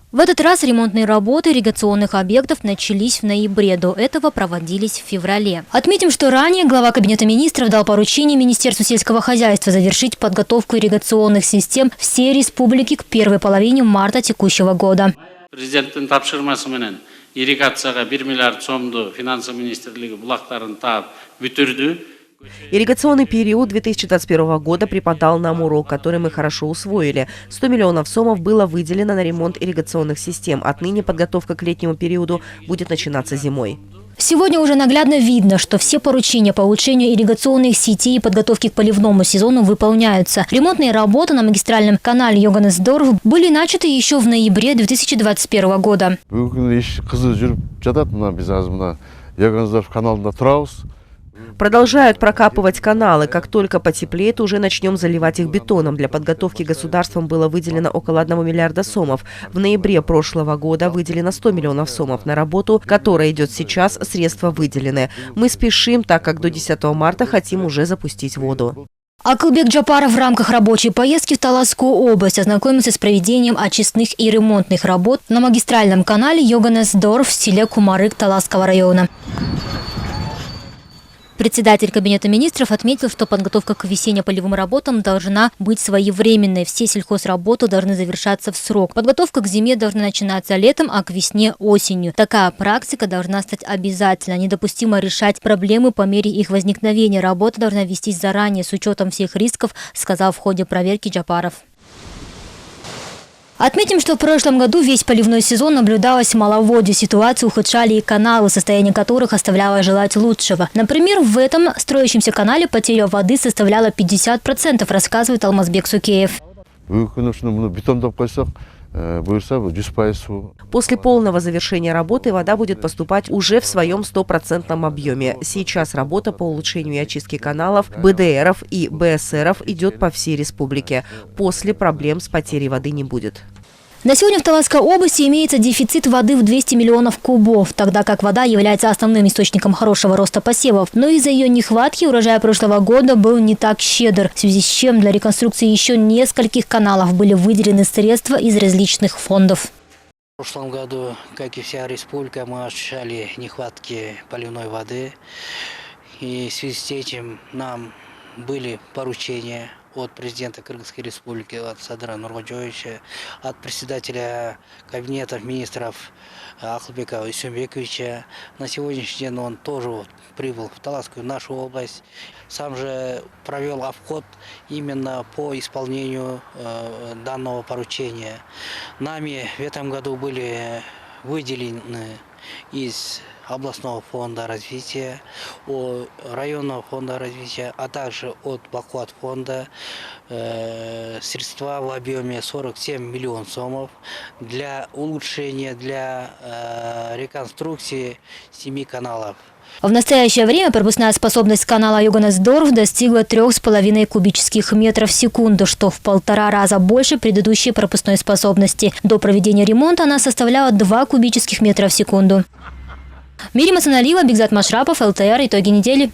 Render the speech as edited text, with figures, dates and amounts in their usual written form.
В этот раз ремонтные работы ирригационных объектов начались в ноябре, до этого проводились в феврале. Отметим, что ранее глава Кабинета министров дал поручение Министерству сельского хозяйства завершить подготовку ирригационных систем всей республики к первой половине марта текущего года. Президенттин тапшырмасыменен ирригацияга 1 миллиард сомду финансы министрлиги булактарын таап бүтүрдү. Ирригационный период 2021 года преподал нам урок, который мы хорошо усвоили. 100 миллионов сомов было выделено на ремонт ирригационных систем. Отныне подготовка к летнему периоду будет начинаться зимой. Сегодня уже наглядно видно, что все поручения по улучшению ирригационных сетей и подготовке к поливному сезону выполняются. Ремонтные работы на магистральном канале Йоганнес-Дорф были начаты еще в ноябре 2021 года. Продолжают прокапывать каналы. Как только потеплеет, уже начнем заливать их бетоном. Для подготовки государством было выделено около 1 миллиарда сомов. В ноябре прошлого года выделено 100 миллионов сомов. На работу, которая идет сейчас, средства выделены. Мы спешим, так как до 10 марта хотим уже запустить воду. Акылбек Джапаров в рамках рабочей поездки в Таласскую область ознакомился с проведением очистных и ремонтных работ на магистральном канале Йоганнес-Дорф в селе Кумарык Таласского района. Председатель Кабинета министров отметил, что подготовка к весенне-полевым работам должна быть своевременной. Все сельхозработы должны завершаться в срок. Подготовка к зиме должна начинаться летом, а к весне – осенью. Такая практика должна стать обязательной. Недопустимо решать проблемы по мере их возникновения. Работа должна вестись заранее, с учетом всех рисков, сказал в ходе проверки Джапаров. Отметим, что в прошлом году весь поливной сезон наблюдалось в маловодье. Ситуацию ухудшали и каналы, состояние которых оставляло желать лучшего. Например, в этом строящемся канале потеря воды составляла 50%, рассказывает Алмазбек Сукеев. После полного завершения работы вода будет поступать уже в своем 100% объеме. Сейчас работа по улучшению и очистке каналов, БДРов и БСРов идет по всей республике. После проблем с потерей воды не будет. На сегодня в Таласской области имеется дефицит воды в 200 миллионов кубов, тогда как вода является основным источником хорошего роста посевов. Но из-за ее нехватки урожай прошлого года был не так щедр, в связи с чем для реконструкции еще нескольких каналов были выделены средства из различных фондов. В прошлом году, как и вся республика, мы ощущали нехватки поливной воды. И в связи с этим нам были поручения от президента Кыргызской республики, от Садыра Нургоджоевича, от председателя Кабинета министров Акылбека Исенбековича. На сегодняшний день он тоже прибыл в Таласскую, нашу область. Сам же провел обход именно по исполнению данного поручения. Нами в этом году были выделены из областного фонда развития, районного фонда развития, а также от Бакуат фонда средства в объеме 47 миллионов сомов для улучшения, для реконструкции 7 каналов. В настоящее время пропускная способность канала Йоганнес-Дорф достигла 3,5 кубических метров в секунду, что в 1,5 раза больше предыдущей пропускной способности. До проведения ремонта она составляла 2 кубических метра в секунду. Мирим Асаналиева, Бигзат Машрапов, ЛТР. Итоги недели.